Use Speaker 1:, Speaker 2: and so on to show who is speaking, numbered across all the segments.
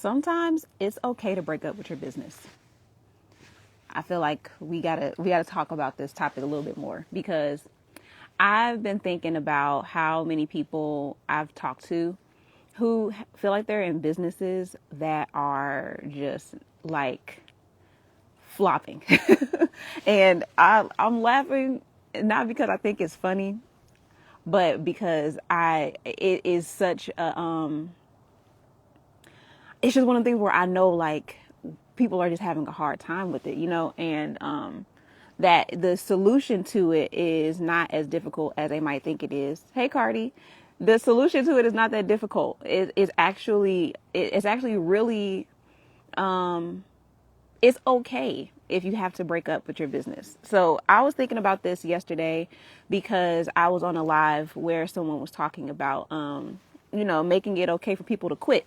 Speaker 1: sometimes it's okay to break up with your business. I feel like we gotta talk about this topic a little bit more because I've been thinking about how many people I've talked to who feel like they're in businesses that are just like flopping. And I'm laughing not because I think it's funny, but because it is such a it's just one of the things where I know like people are just having a hard time with it, and that the solution to it is not as difficult as they might think it is. Hey, Cardi, the solution to it is not that difficult. It's actually really it's okay if you have to break up with your business. So I was thinking about this yesterday because I was on a live where someone was talking about making it okay for people to quit.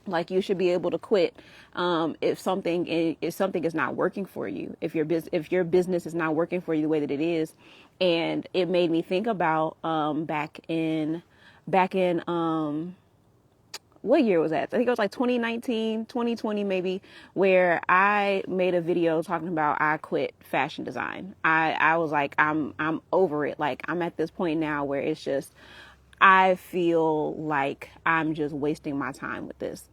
Speaker 1: Like you should be able to quit if something is not working for you. If your business is not working for you the way that it is, and it made me think about back in what year was that? I think it was like 2019, 2020 maybe, where I made a video talking about I quit fashion design. I was like I'm over it. Like I'm at this point now where it's just I feel like I'm just wasting my time with this.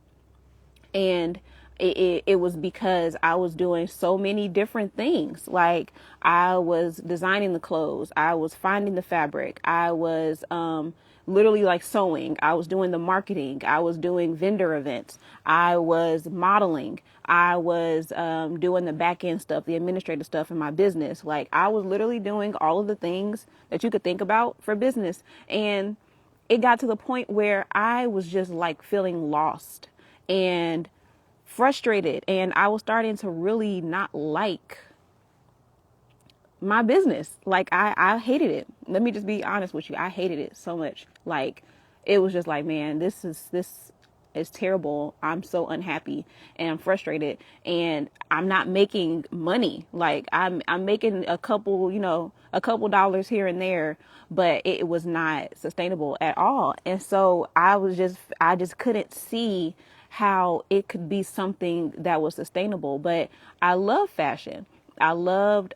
Speaker 1: And it was because I was doing so many different things. Like I was designing the clothes, I was finding the fabric, I was literally like sewing, I was doing the marketing, I was doing vendor events, I was modeling, I was doing the back end stuff, the administrative stuff in my business. Like I was literally doing all of the things that you could think about for business. And it got to the point where I was just like feeling lost and frustrated, and I was starting to really not like my business. Like I hated it. Let me just be honest with you. I hated it so much. Like it was just like, man, this is terrible. I'm so unhappy and I'm frustrated and I'm not making money. Like I'm making a couple dollars here and there, but it was not sustainable at all. And so I just couldn't see how it could be something that was sustainable. But I love fashion. I love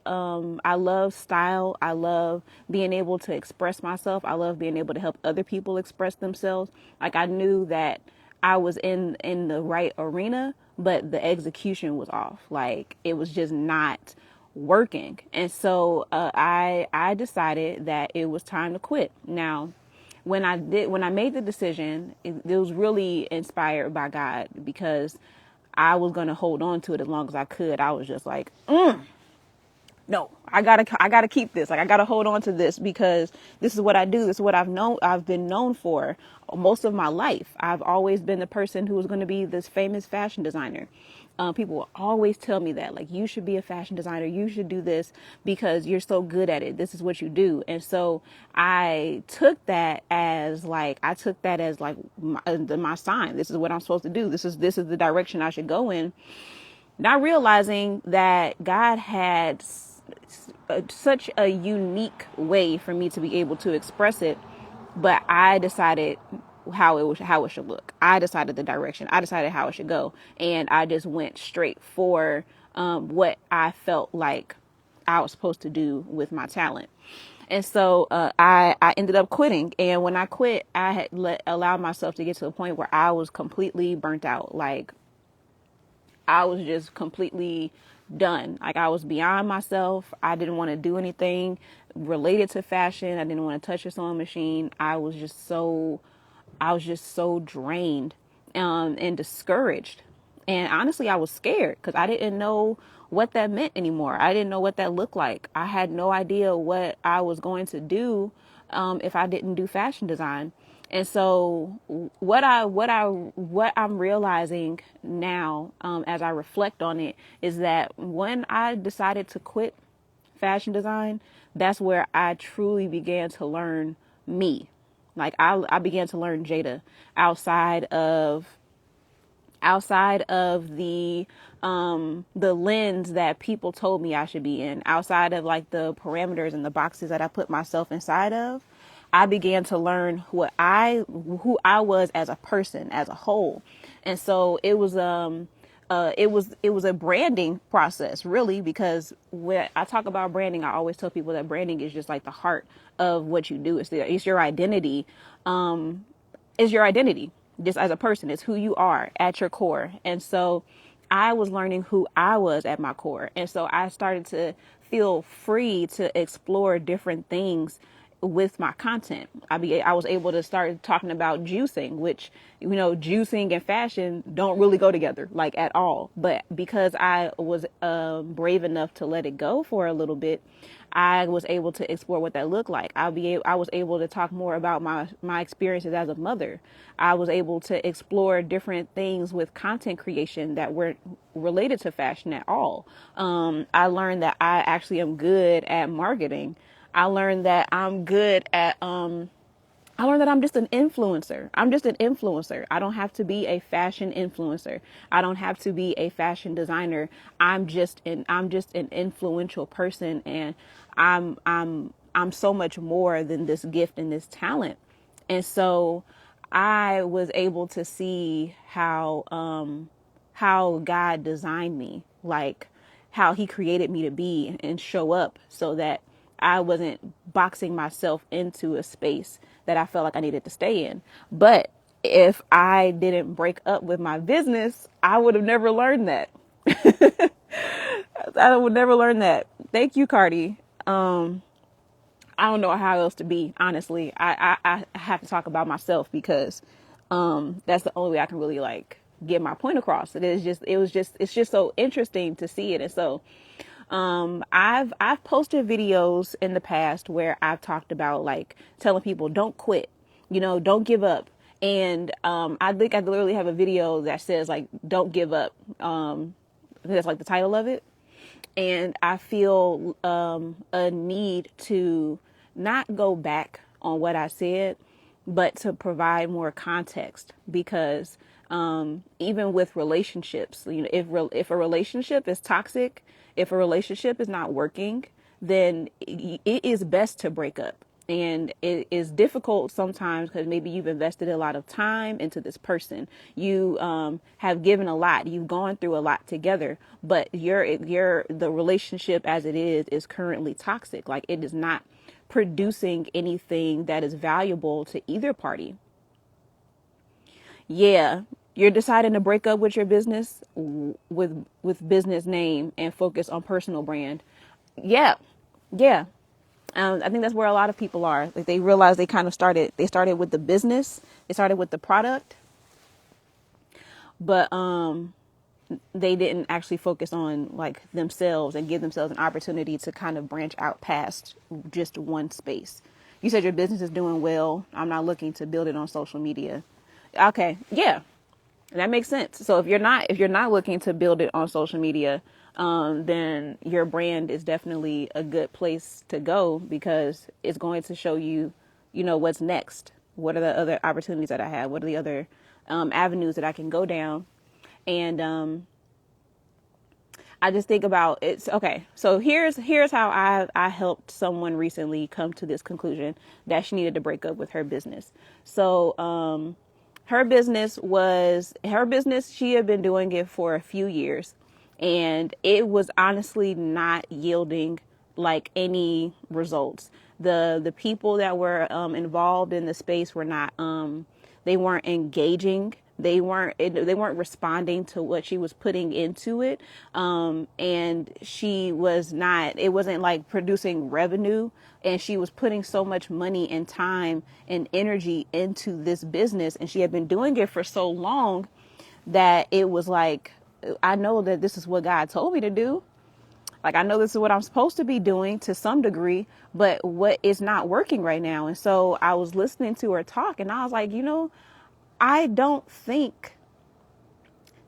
Speaker 1: style. I love being able to express myself. I love being able to help other people express themselves. Like I knew that I was in the right arena, but the execution was off. Like it was just not working. And so I decided that it was time to quit. Now, when I made the decision, it was really inspired by God because I was going to hold on to it as long as I could. I was just like, no, I gotta keep this. Like I gotta hold on to this because this is what I do. This is what I've been known for most of my life. I've always been the person who was going to be this famous fashion designer. People will always tell me that, like, you should be a fashion designer. You should do this because you're so good at it. This is what you do. And so I took that as my sign. This is what I'm supposed to do. This is the direction I should go in. Not realizing that God had such a unique way for me to be able to express it, but I decided how it should look. I decided the direction. I decided how it should go, and I just went straight for what I felt like I was supposed to do with my talent. And so I ended up quitting. And when I quit, I had allowed myself to get to a point where I was completely burnt out. Like I was just completely done. Like I was beyond myself. I didn't want to do anything related to fashion. I didn't want to touch a sewing machine. I was just so drained and discouraged. And honestly, I was scared because I didn't know what that meant anymore. I didn't know what that looked like. I had no idea what I was going to do if I didn't do fashion design. And so what I'm realizing now, as I reflect on it, is that when I decided to quit fashion design, that's where I truly began to learn me. Like I began to learn Jada outside of the lens that people told me I should be in, outside of like the parameters and the boxes that I put myself inside of. I began to learn who I was as a person, as a whole. And so it was a branding process, really, because when I talk about branding, I always tell people that branding is just like the heart of what you do. It's your identity. Is your identity just as a person. It's who you are at your core. And so I was learning who I was at my core. And so I started to feel free to explore different things with my content. I was able to start talking about juicing, which, juicing and fashion don't really go together, like, at all. But because I was brave enough to let it go for a little bit, I was able to explore what that looked like. I was able to talk more about my experiences as a mother. I was able to explore different things with content creation that weren't related to fashion at all. I learned that I actually am good at marketing. I learned that I'm good at I learned that I'm just an influencer. I'm just an influencer. I don't have to be a fashion influencer. I don't have to be a fashion designer. I'm just an influential person, and I'm so much more than this gift and this talent. And so I was able to see how God designed me, like how he created me to be and show up, so that I wasn't boxing myself into a space that I felt like I needed to stay in. But if I didn't break up with my business, I would have never learned that. I would never learn that. Thank you, Cardi. I don't know how else to be, honestly. I have to talk about myself because that's the only way I can really, like, get my point across. It's just so interesting to see it. And so I've posted videos in the past where I've talked about, like, telling people don't quit, don't give up. And I think I literally have a video that says, like, don't give up. I think that's like the title of it. And I feel a need to not go back on what I said, but to provide more context, because even with relationships, if a relationship is toxic, if a relationship is not working, then it is best to break up. And it is difficult sometimes because maybe you've invested a lot of time into this person. You have given a lot. You've gone through a lot together, but the relationship as it is currently toxic. Like, it is not producing anything that is valuable to either party. Yeah, you're deciding to break up with your business, with business name, and focus on personal brand. Yeah, yeah. I think that's where a lot of people are. Like, they realize they started with the business, they started with the product, but they didn't actually focus on, like, themselves and give themselves an opportunity to kind of branch out past just one space. You said your business is doing well. I'm not looking to build it on social media. Okay, yeah, that makes sense. So if you're not looking to build it on social media, then your brand is definitely a good place to go, because it's going to show you, what's next. What are the other opportunities that I have? What are the other avenues that I can go down? And I just think about it's okay. So here's how I helped someone recently come to this conclusion that she needed to break up with her business. So her business, she had been doing it for a few years, and it was honestly not yielding, like, any results. The people that were involved in the space were not they weren't engaging. They weren't responding to what she was putting into it. And she was not, it wasn't like producing revenue. And she was putting so much money and time and energy into this business. And she had been doing it for so long that it was like, I know that this is what God told me to do. Like, I know this is what I'm supposed to be doing to some degree, but what is not working right now. And so I was listening to her talk, and I was like, I don't think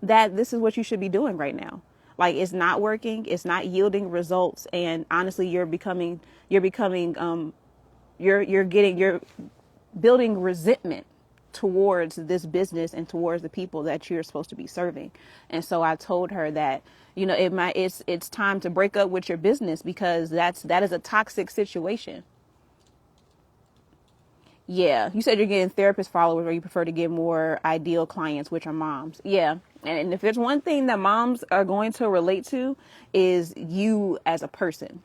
Speaker 1: that this is what you should be doing right now. Like, it's not working. It's not yielding results. And honestly, you're building resentment towards this business and towards the people that you're supposed to be serving. And so I told her that, it's time to break up with your business, because that is a toxic situation. Yeah, you said you're getting therapist followers, or you prefer to get more ideal clients, which are moms. Yeah, and if there's one thing that moms are going to relate to, is you as a person.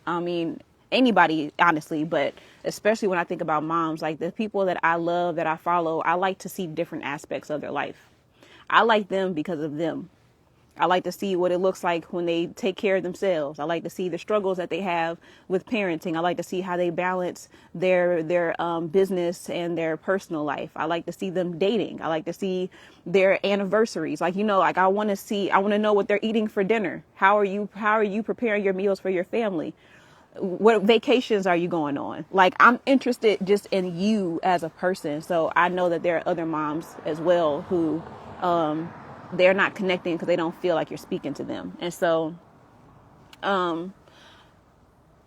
Speaker 1: I mean, anybody, honestly, but especially when I think about moms, like the people that I love, that I follow, I like to see different aspects of their life. I like them because of them. I like to see what it looks like when they take care of themselves. I like to see the struggles that they have with parenting. I like to see how they balance their business and their personal life. I like to see them dating. I like to see their anniversaries. Like, like I want to know what they're eating for dinner. How are you preparing your meals for your family? What vacations are you going on? Like, I'm interested just in you as a person. So I know that there are other moms as well who they're not connecting because they don't feel like you're speaking to them. And so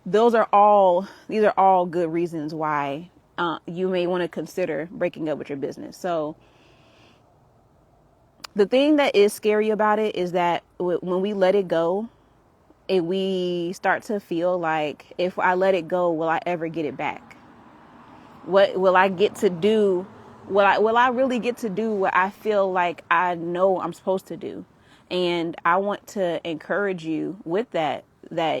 Speaker 1: these are all good reasons why you may want to consider breaking up with your business. So the thing that is scary about it is that when we let it go, we start to feel like, if I let it go, will I ever get it back? What will I get to do? Will I really get to do what I feel like I know I'm supposed to do? And I want to encourage you with that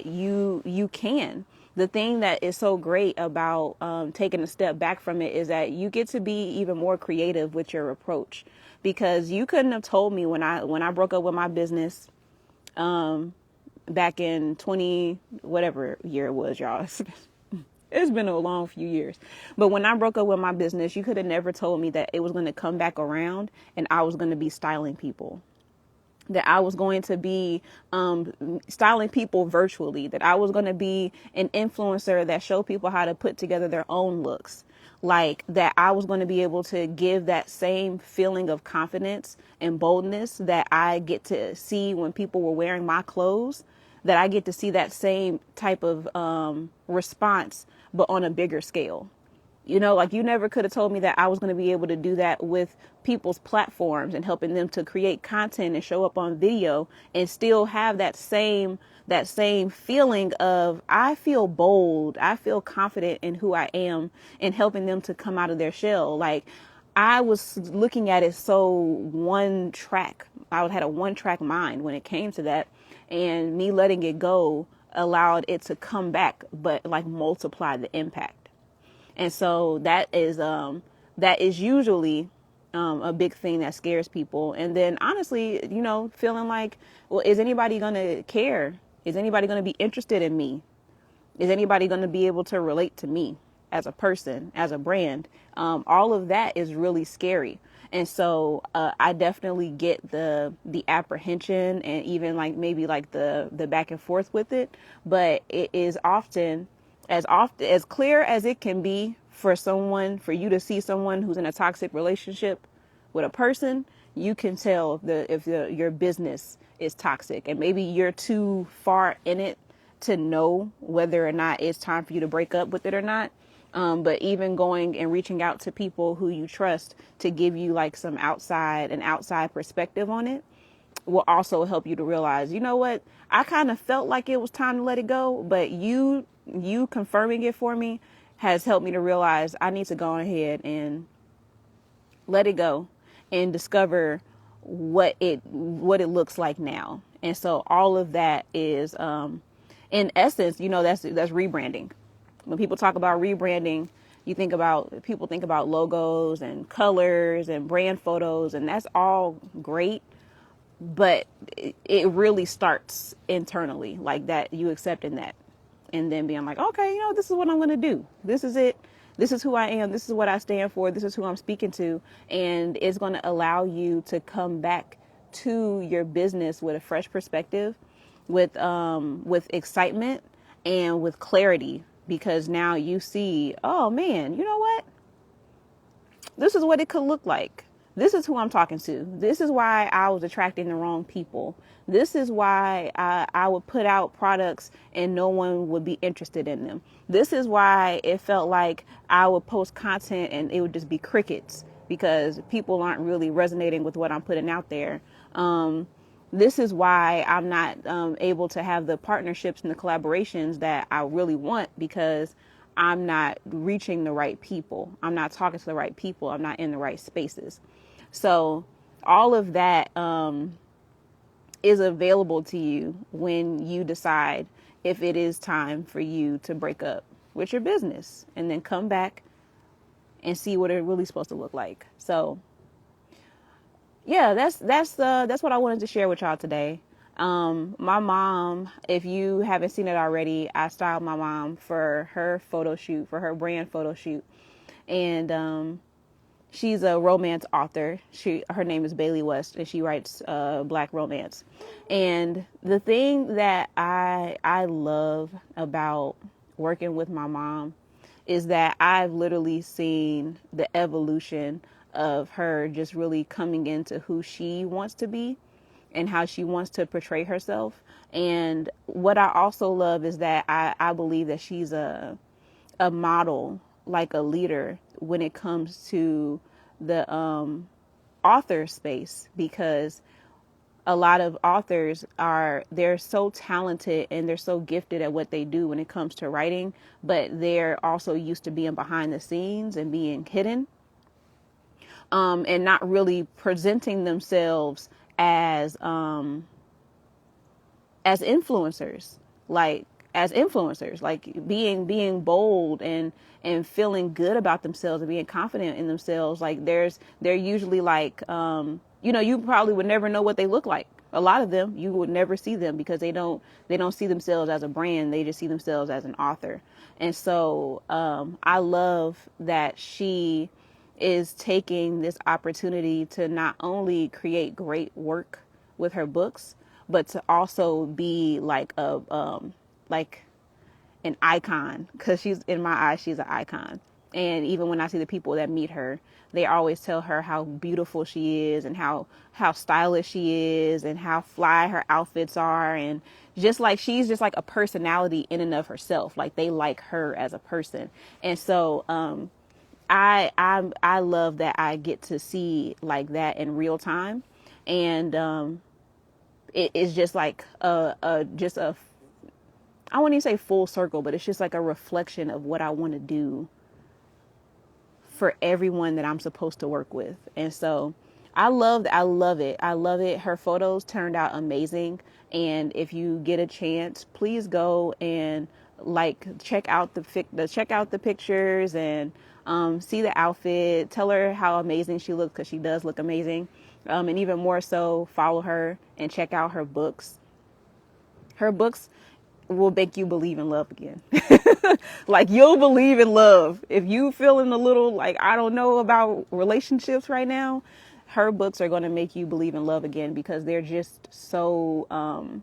Speaker 1: you can. The thing that is so great about taking a step back from it is that you get to be even more creative with your approach, because you couldn't have told me when I broke up with my business back in 20 whatever year it was, y'all. It's been a long few years. But when I broke up with my business, you could have never told me that it was going to come back around and I was going to be styling people. That I was going to be styling people virtually. That I was going to be an influencer that showed people how to put together their own looks. Like, that I was going to be able to give that same feeling of confidence and boldness that I get to see when people were wearing my clothes. That I get to see that same type of response, but on a bigger scale. Like, you never could have told me that I was going to be able to do that with people's platforms and helping them to create content and show up on video and still have that same feeling of, I feel bold, I feel confident in who I am, and helping them to come out of their shell. Like, I was looking at it so one track. I had a one track mind when it came to that, and me letting it go allowed it to come back, but like multiply the impact. And so that is usually a big thing that scares people. And then honestly, feeling like, well, is anybody going to care? Is anybody going to be interested in me? Is anybody going to be able to relate to me as a person, as a brand? All of that is really scary. And so I definitely get the apprehension, and even like maybe like the back and forth with it. But it is often as clear as it can be for you to see someone who's in a toxic relationship with a person. You can tell if your business is toxic, and maybe you're too far in it to know whether or not it's time for you to break up with it or not. But even going and reaching out to people who you trust to give you like an outside perspective on it will also help you to realize, you know what, I kind of felt like it was time to let it go, but you confirming it for me has helped me to realize I need to go ahead and let it go and discover what it looks like now. And so all of that is, in essence, that's rebranding. When people talk about rebranding, people think about logos and colors and brand photos, and that's all great. But it really starts internally, like that, you accepting that, and then being like, okay, this is what I'm going to do. This is it. This is who I am. This is what I stand for. This is who I'm speaking to. And it's going to allow you to come back to your business with a fresh perspective, with excitement and with clarity, because now you see, oh man, you know what? This is what it could look like. This is who I'm talking to. This is why I was attracting the wrong people. This is why I would put out products and no one would be interested in them. This is why it felt like I would post content and it would just be crickets because people aren't really resonating with what I'm putting out there. This is why I'm not able to have the partnerships and the collaborations that I really want, because I'm not reaching the right people. I'm not talking to the right people. I'm not in the right spaces. So all of that is available to you when you decide if it is time for you to break up with your business and then come back and see what it's really supposed to look like. So yeah, that's what I wanted to share with y'all today. My mom, if you haven't seen it already, I styled my mom for her photo shoot, for her brand photo shoot. And she's a romance author. Her name is Bailey West, and she writes Black romance. And the thing that I love about working with my mom is that I've literally seen the evolution of her just really coming into who she wants to be and how she wants to portray herself. And what I also love is that I believe that she's a model, like a leader when it comes to the author space, because a lot of authors they're so talented and they're so gifted at what they do when it comes to writing, but they're also used to being behind the scenes and being hidden, and not really presenting themselves as influencers, like being bold and feeling good about themselves and being confident in themselves. Like they're usually like, you probably would never know what they look like. A lot of them, you would never see them because they don't see themselves as a brand. They just see themselves as an author. And so, I love that she is taking this opportunity to not only create great work with her books, but to also be like like an icon, because she's, in my eyes, she's an icon. And even when I see the people that meet her, they always tell her how beautiful she is and how stylish she is and how fly her outfits are, and just like she's just like a personality in and of herself. Like they like her as a person. And so I love that I get to see like that in real time. And it is just like just a, I wouldn't even say full circle, but it's just like a reflection of what I want to do for everyone that I'm supposed to work with. And so I love it. I love it. Her photos turned out amazing. And if you get a chance, please go and like check out the pictures and see the outfit. Tell her how amazing she looks, because she does look amazing. And even more so, follow her and check out her books. Her books will make you believe in love again. Like you'll believe in love. If you feeling a little like, I don't know about relationships right now, her books are going to make you believe in love again, because they're just so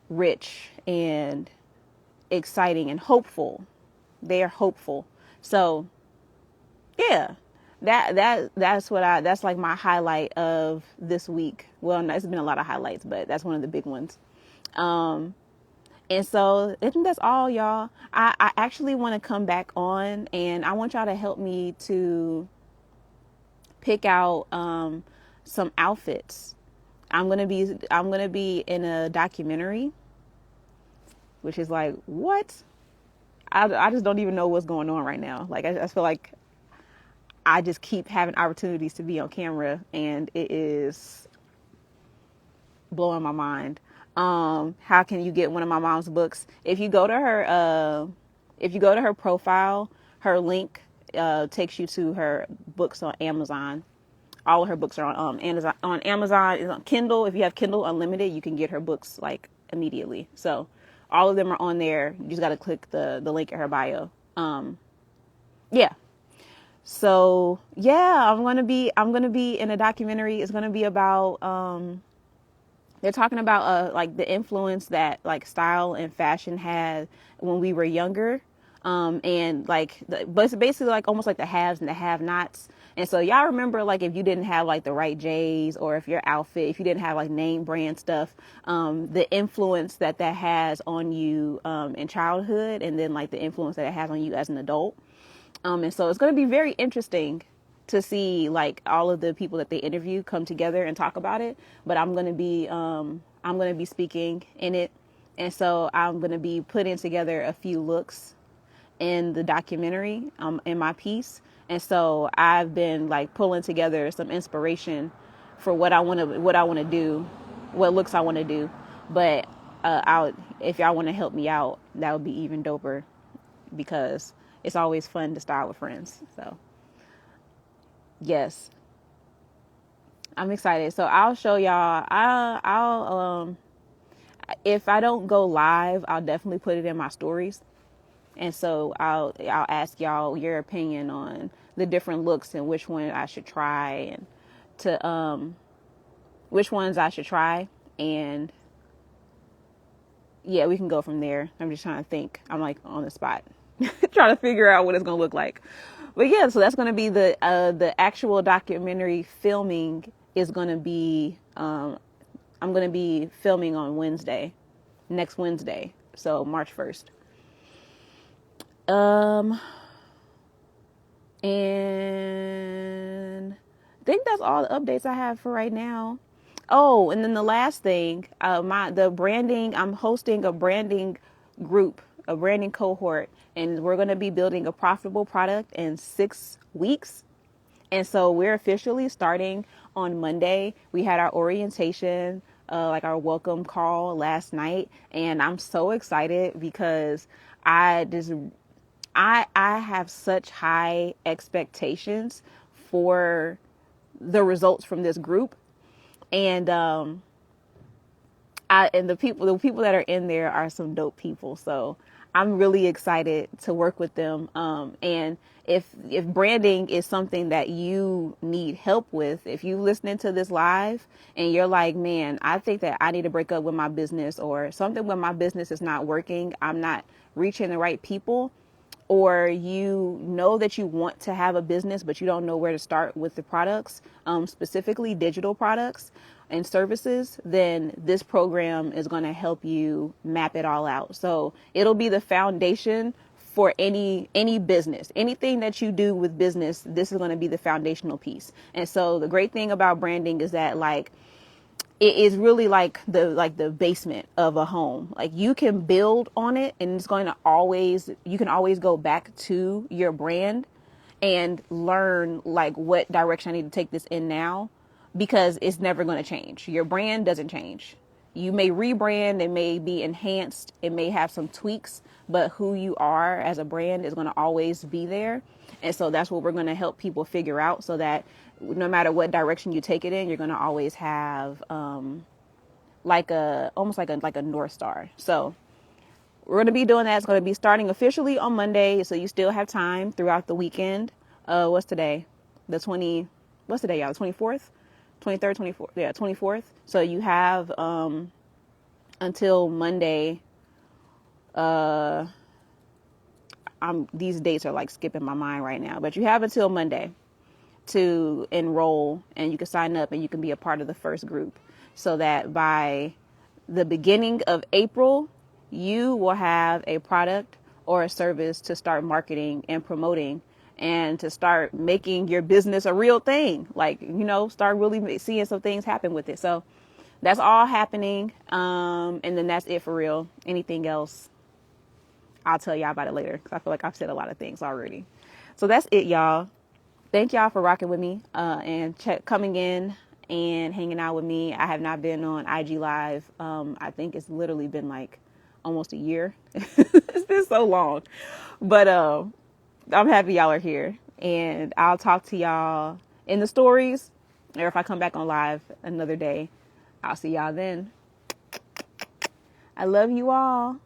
Speaker 1: rich and exciting and hopeful. They are hopeful. So yeah, that's like my highlight of this week. Well, no, it's been a lot of highlights, but that's one of the big ones. And so I think that's all, y'all. I actually want to come back on, and I want y'all to help me to pick out some outfits. I'm gonna be in a documentary, which is like, what? I just don't even know what's going on right now. Like I feel like I just keep having opportunities to be on camera, and it is blowing my mind. How can you get one of my mom's books? If you go to her profile, her link takes you to her books on Amazon. All of her books are on Amazon. On Amazon, is on Kindle. If you have Kindle Unlimited, you can get her books like immediately. So all of them are on there. You just got to click the link in her bio. Yeah. So yeah, I'm gonna be in a documentary. It's gonna be about they're talking about like the influence that like style and fashion had when we were younger, and like but it's basically like almost like the haves and the have-nots. And so y'all remember, like, if you didn't have like the right J's, or if your outfit, if you didn't have like name brand stuff, the influence that has on you in childhood, and then like the influence that it has on you as an adult. And so it's going to be very interesting to see like all of the people that they interview come together and talk about it. But I'm going to be speaking in it. And so I'm going to be putting together a few looks in the documentary, in my piece. And so I've been like pulling together some inspiration for what I want to do, what looks I want to do. But if y'all want to help me out, that would be even doper, because it's always fun to style with friends. So yes, I'm excited. So I'll show y'all. I'll if I don't go live, I'll definitely put it in my stories. And so I'll ask y'all your opinion on the different looks and which one I should try, and to which ones I should try. And yeah, we can go from there. I'm just trying to think. I'm like on the spot trying to figure out what it's going to look like. But yeah, so that's going to be the actual documentary filming is going to be, I'm going to be filming on next Wednesday. So March 1st. And I think that's all the updates I have for right now. Oh, and then the last thing, the branding, I'm hosting a branding group, a branding cohort, and we're going to be building a profitable product in 6 weeks. And so we're officially starting on Monday. We had our orientation, like our welcome call last night, and I'm so excited because I have such high expectations for the results from this group. And the people that are in there are some dope people. So I'm really excited to work with them. And if branding is something that you need help with, if you listening to this live and you're like, man, I think that I need to break up with my business, or something when my business is not working, I'm not reaching the right people, or you know that you want to have a business, but you don't know where to start with the products, specifically digital products and services, then this program is going to help you map it all out. So it'll be the foundation for any business, anything that you do with business. This is going to be the foundational piece. And so the great thing about branding is that, like, it is really like the basement of a home. Like, you can build on it, and it's going to you can always go back to your brand and learn like what direction I need to take this in now, because it's never going to change. Your brand doesn't change. You may rebrand, it may be enhanced, it may have some tweaks, but who you are as a brand is going to always be there. And so that's what we're going to help people figure out, so that no matter what direction you take it in, you're going to always have almost like a North Star. So we're going to be doing that. It's going to be starting officially on Monday. So you still have time throughout the weekend. What's today? What's today, y'all? The 24th? 23rd, 24th. Yeah, 24th. So you have until Monday. These dates are like skipping my mind right now, but you have until Monday to enroll, and you can sign up and you can be a part of the first group, so that by the beginning of April, you will have a product or a service to start marketing and promoting, and to start making your business a real thing. Like, start really seeing some things happen with it. So that's all happening. And then that's it for real. Anything else, I'll tell y'all about it later, because I feel like I've said a lot of things already. So that's it, y'all. Thank y'all for rocking with me and coming in and hanging out with me. I have not been on IG Live. I think it's literally been like almost a year. It's been so long. But I'm happy y'all are here. And I'll talk to y'all in the stories, or if I come back on live another day. I'll see y'all then. I love you all.